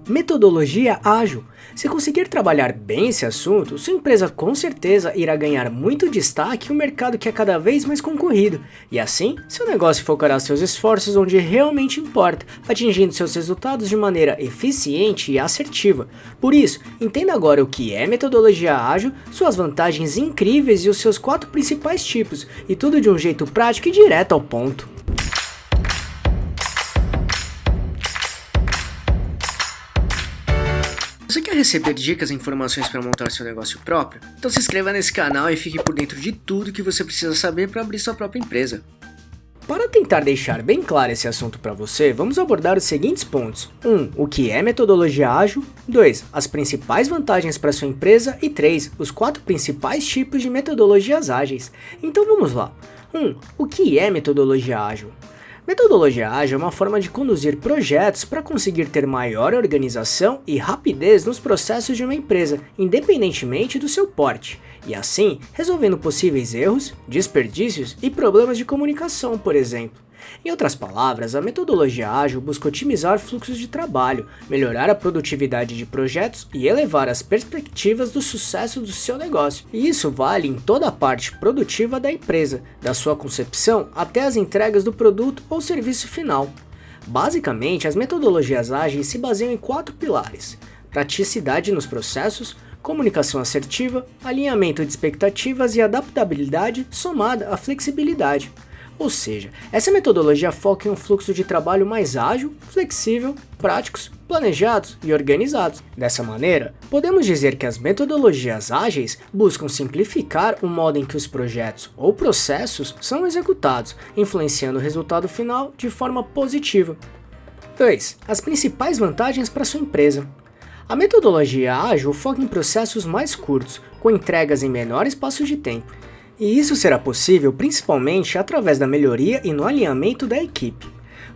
Metodologia ágil. Se conseguir trabalhar bem esse assunto, sua empresa com certeza irá ganhar muito destaque em um mercado que é cada vez mais concorrido, e assim, seu negócio focará seus esforços onde realmente importa, atingindo seus resultados de maneira eficiente e assertiva. Por isso, entenda agora o que é metodologia ágil, suas vantagens incríveis e os seus 4 principais tipos, e tudo de um jeito prático e direto ao ponto. Você quer receber dicas e informações para montar seu negócio próprio? Então se inscreva nesse canal e fique por dentro de tudo que você precisa saber para abrir sua própria empresa. Para tentar deixar bem claro esse assunto para você, vamos abordar os seguintes pontos. 1. O que é metodologia ágil? 2. As principais vantagens para sua empresa e 3. Os 4 principais tipos de metodologias ágeis. Então vamos lá. 1. O que é metodologia ágil? Metodologia ágil é uma forma de conduzir projetos para conseguir ter maior organização e rapidez nos processos de uma empresa, independentemente do seu porte, e assim resolvendo possíveis erros, desperdícios e problemas de comunicação, por exemplo. Em outras palavras, a metodologia ágil busca otimizar fluxos de trabalho, melhorar a produtividade de projetos e elevar as perspectivas do sucesso do seu negócio. E isso vale em toda a parte produtiva da empresa, da sua concepção até as entregas do produto ou serviço final. Basicamente, as metodologias ágeis se baseiam em 4 pilares: praticidade nos processos, comunicação assertiva, alinhamento de expectativas e adaptabilidade somada à flexibilidade. Ou seja, essa metodologia foca em um fluxo de trabalho mais ágil, flexível, práticos, planejados e organizados. Dessa maneira, podemos dizer que as metodologias ágeis buscam simplificar o modo em que os projetos ou processos são executados, influenciando o resultado final de forma positiva. 2. As principais vantagens para sua empresa. A metodologia ágil foca em processos mais curtos, com entregas em menor espaço de tempo. E isso será possível principalmente através da melhoria e no alinhamento da equipe.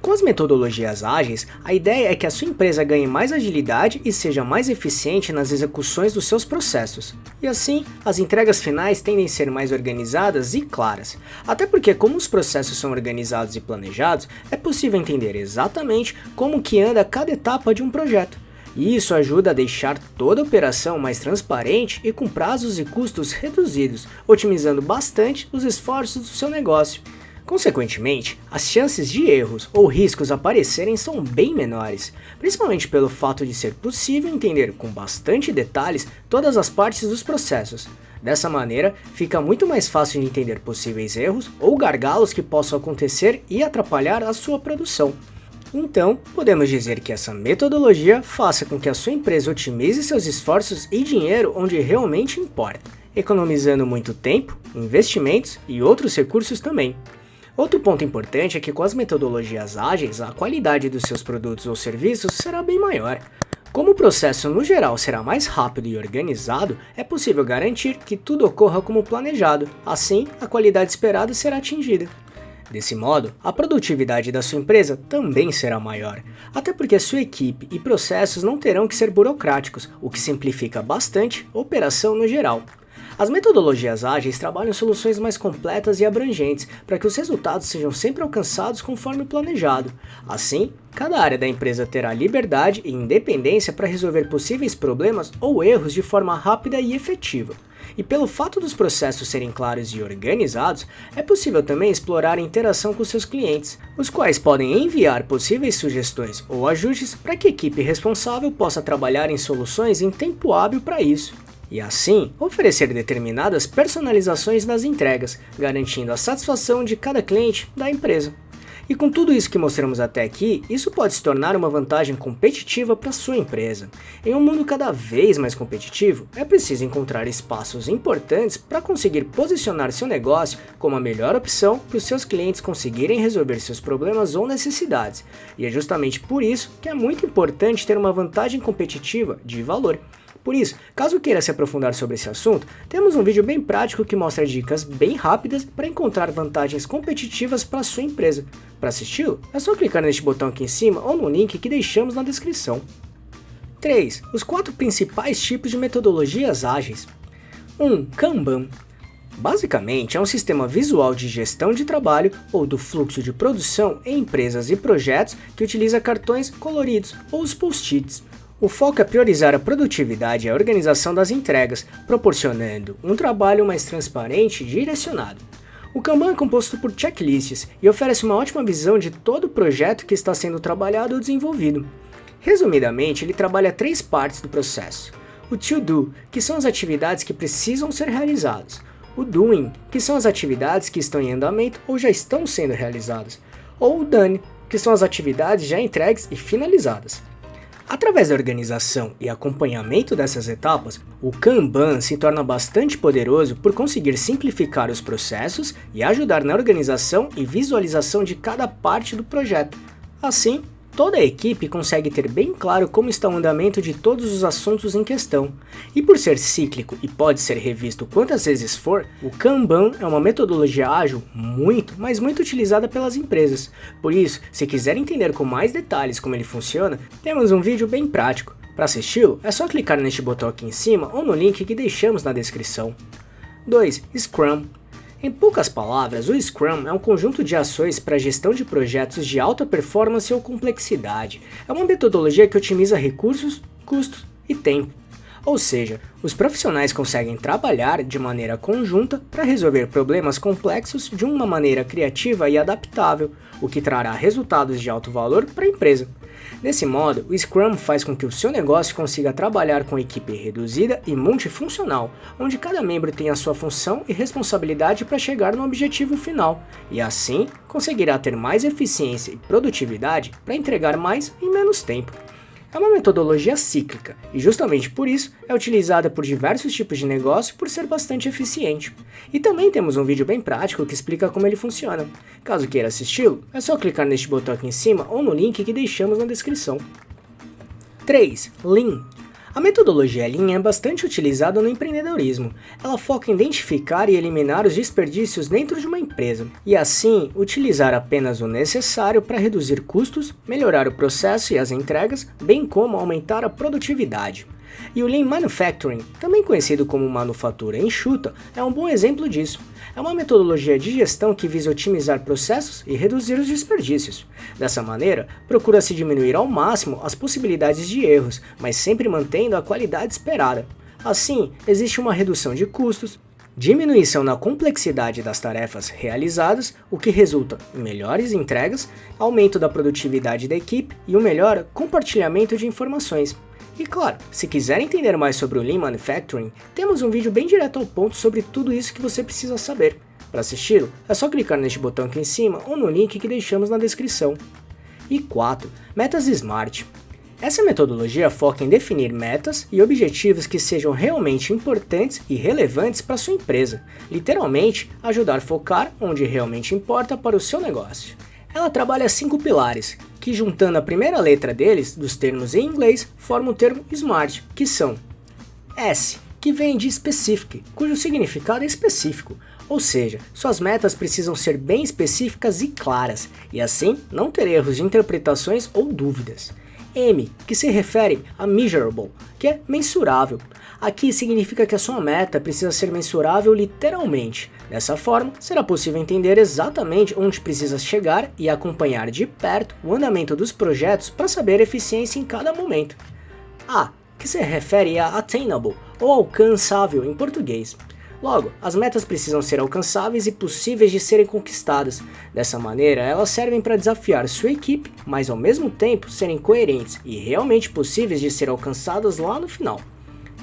Com as metodologias ágeis, a ideia é que a sua empresa ganhe mais agilidade e seja mais eficiente nas execuções dos seus processos. E assim, as entregas finais tendem a ser mais organizadas e claras. Até porque, como os processos são organizados e planejados, é possível entender exatamente como que anda cada etapa de um projeto. E isso ajuda a deixar toda a operação mais transparente e com prazos e custos reduzidos, otimizando bastante os esforços do seu negócio. Consequentemente, as chances de erros ou riscos aparecerem são bem menores, principalmente pelo fato de ser possível entender com bastante detalhes todas as partes dos processos. Dessa maneira, fica muito mais fácil de entender possíveis erros ou gargalos que possam acontecer e atrapalhar a sua produção. Então, podemos dizer que essa metodologia faça com que a sua empresa otimize seus esforços e dinheiro onde realmente importa, economizando muito tempo, investimentos e outros recursos também. Outro ponto importante é que com as metodologias ágeis, a qualidade dos seus produtos ou serviços será bem maior. Como o processo no geral será mais rápido e organizado, é possível garantir que tudo ocorra como planejado, assim a qualidade esperada será atingida. Desse modo, a produtividade da sua empresa também será maior, até porque sua equipe e processos não terão que ser burocráticos, o que simplifica bastante a operação no geral. As metodologias ágeis trabalham soluções mais completas e abrangentes para que os resultados sejam sempre alcançados conforme planejado. Assim, cada área da empresa terá liberdade e independência para resolver possíveis problemas ou erros de forma rápida e efetiva. E pelo fato dos processos serem claros e organizados, é possível também explorar a interação com seus clientes, os quais podem enviar possíveis sugestões ou ajustes para que a equipe responsável possa trabalhar em soluções em tempo hábil para isso. E assim, oferecer determinadas personalizações nas entregas, garantindo a satisfação de cada cliente da empresa. E com tudo isso que mostramos até aqui, isso pode se tornar uma vantagem competitiva para sua empresa. Em um mundo cada vez mais competitivo, é preciso encontrar espaços importantes para conseguir posicionar seu negócio como a melhor opção para os seus clientes conseguirem resolver seus problemas ou necessidades. E é justamente por isso que é muito importante ter uma vantagem competitiva de valor. Por isso, caso queira se aprofundar sobre esse assunto, temos um vídeo bem prático que mostra dicas bem rápidas para encontrar vantagens competitivas para a sua empresa. Para assisti-lo, é só clicar neste botão aqui em cima ou no link que deixamos na descrição. 3. Os 4 principais tipos de metodologias ágeis. 1. Kanban. Basicamente, é um sistema visual de gestão de trabalho ou do fluxo de produção em empresas e projetos que utiliza cartões coloridos ou os post-its. O foco é priorizar a produtividade e a organização das entregas, proporcionando um trabalho mais transparente e direcionado. O Kanban é composto por checklists e oferece uma ótima visão de todo o projeto que está sendo trabalhado ou desenvolvido. Resumidamente, ele trabalha 3 partes do processo. O to-do, que são as atividades que precisam ser realizadas. O doing, que são as atividades que estão em andamento ou já estão sendo realizadas. Ou o done, que são as atividades já entregues e finalizadas. Através da organização e acompanhamento dessas etapas, o Kanban se torna bastante poderoso por conseguir simplificar os processos e ajudar na organização e visualização de cada parte do projeto. Assim, toda a equipe consegue ter bem claro como está o andamento de todos os assuntos em questão. E por ser cíclico e pode ser revisto quantas vezes for, o Kanban é uma metodologia ágil muito, mas muito utilizada pelas empresas. Por isso, se quiser entender com mais detalhes como ele funciona, temos um vídeo bem prático. Para assisti-lo, é só clicar neste botão aqui em cima ou no link que deixamos na descrição. 2. Scrum. Em poucas palavras, o Scrum é um conjunto de ações para a gestão de projetos de alta performance ou complexidade. É uma metodologia que otimiza recursos, custos e tempo. Ou seja, os profissionais conseguem trabalhar de maneira conjunta para resolver problemas complexos de uma maneira criativa e adaptável, o que trará resultados de alto valor para a empresa. Desse modo, o Scrum faz com que o seu negócio consiga trabalhar com equipe reduzida e multifuncional, onde cada membro tem a sua função e responsabilidade para chegar no objetivo final, e assim conseguirá ter mais eficiência e produtividade para entregar mais em menos tempo. É uma metodologia cíclica e justamente por isso é utilizada por diversos tipos de negócio por ser bastante eficiente. E também temos um vídeo bem prático que explica como ele funciona. Caso queira assisti-lo, é só clicar neste botão aqui em cima ou no link que deixamos na descrição. 3. Lean. A metodologia Lean é bastante utilizada no empreendedorismo. Ela foca em identificar e eliminar os desperdícios dentro de uma empresa, e assim utilizar apenas o necessário para reduzir custos, melhorar o processo e as entregas, bem como aumentar a produtividade. E o Lean Manufacturing, também conhecido como manufatura enxuta, é um bom exemplo disso. É uma metodologia de gestão que visa otimizar processos e reduzir os desperdícios. Dessa maneira, procura-se diminuir ao máximo as possibilidades de erros, mas sempre mantendo a qualidade esperada. Assim, existe uma redução de custos, diminuição na complexidade das tarefas realizadas, o que resulta em melhores entregas, aumento da produtividade da equipe e um melhor compartilhamento de informações. E claro, se quiser entender mais sobre o Lean Manufacturing, temos um vídeo bem direto ao ponto sobre tudo isso que você precisa saber. Para assisti-lo, é só clicar neste botão aqui em cima ou no link que deixamos na descrição. E 4. Metas SMART. Essa metodologia foca em definir metas e objetivos que sejam realmente importantes e relevantes para sua empresa. Literalmente, ajudar a focar onde realmente importa para o seu negócio. Ela trabalha 5 pilares, que juntando a primeira letra deles, dos termos em inglês, formam o termo SMART, que são S, que vem de Specific, cujo significado é específico, ou seja, suas metas precisam ser bem específicas e claras, e assim não ter erros de interpretações ou dúvidas. M, que se refere a Measurable, que é mensurável. Aqui significa que a sua meta precisa ser mensurável literalmente. Dessa forma, será possível entender exatamente onde precisa chegar e acompanhar de perto o andamento dos projetos para saber a eficiência em cada momento. A, que se refere a Attainable, ou alcançável em português. Logo, as metas precisam ser alcançáveis e possíveis de serem conquistadas. Dessa maneira, elas servem para desafiar sua equipe, mas ao mesmo tempo serem coerentes e realmente possíveis de ser alcançadas lá no final.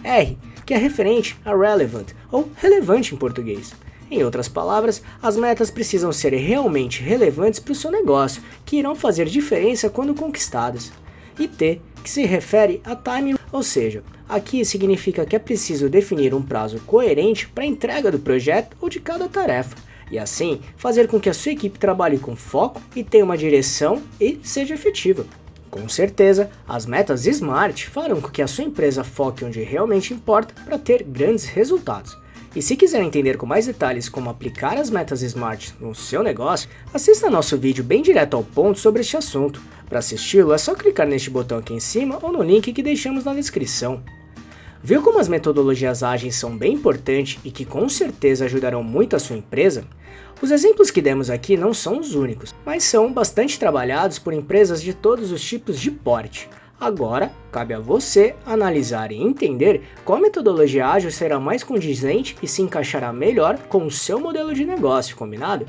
R, que é referente a Relevant, ou relevante em português. Em outras palavras, as metas precisam ser realmente relevantes para o seu negócio, que irão fazer diferença quando conquistadas. E T, que se refere a Time, ou seja, aqui significa que é preciso definir um prazo coerente para a entrega do projeto ou de cada tarefa, e assim fazer com que a sua equipe trabalhe com foco e tenha uma direção e seja efetiva. Com certeza, as metas SMART farão com que a sua empresa foque onde realmente importa para ter grandes resultados. E se quiser entender com mais detalhes como aplicar as metas SMART no seu negócio, assista nosso vídeo bem direto ao ponto sobre este assunto. Para assisti-lo é só clicar neste botão aqui em cima ou no link que deixamos na descrição. Viu como as metodologias ágeis são bem importantes e que com certeza ajudarão muito a sua empresa? Os exemplos que demos aqui não são os únicos, mas são bastante trabalhados por empresas de todos os tipos de porte. Agora, cabe a você analisar e entender qual metodologia ágil será mais condizente e se encaixará melhor com o seu modelo de negócio, combinado?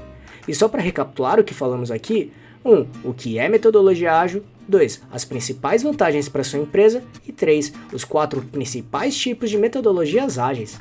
E só para recapitular o que falamos aqui: 1. O que é metodologia ágil? 2. As principais vantagens para sua empresa. E 3. Os 4 principais tipos de metodologias ágeis.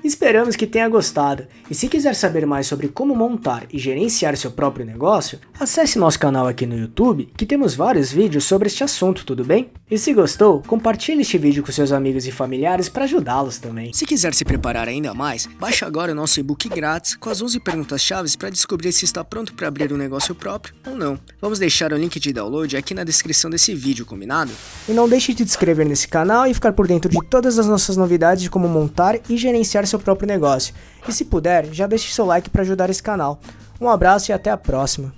Esperamos que tenha gostado, e se quiser saber mais sobre como montar e gerenciar seu próprio negócio, acesse nosso canal aqui no YouTube, que temos vários vídeos sobre este assunto, tudo bem? E se gostou, compartilhe este vídeo com seus amigos e familiares para ajudá-los também. Se quiser se preparar ainda mais, baixe agora o nosso e-book grátis com as 11 perguntas-chave para descobrir se está pronto para abrir um negócio próprio ou não. Vamos deixar o link de download aqui na descrição desse vídeo, combinado? E não deixe de se inscrever nesse canal e ficar por dentro de todas as nossas novidades de como montar e gerenciar seu próprio negócio. E se puder, já deixe seu like para ajudar esse canal. Um abraço e até a próxima.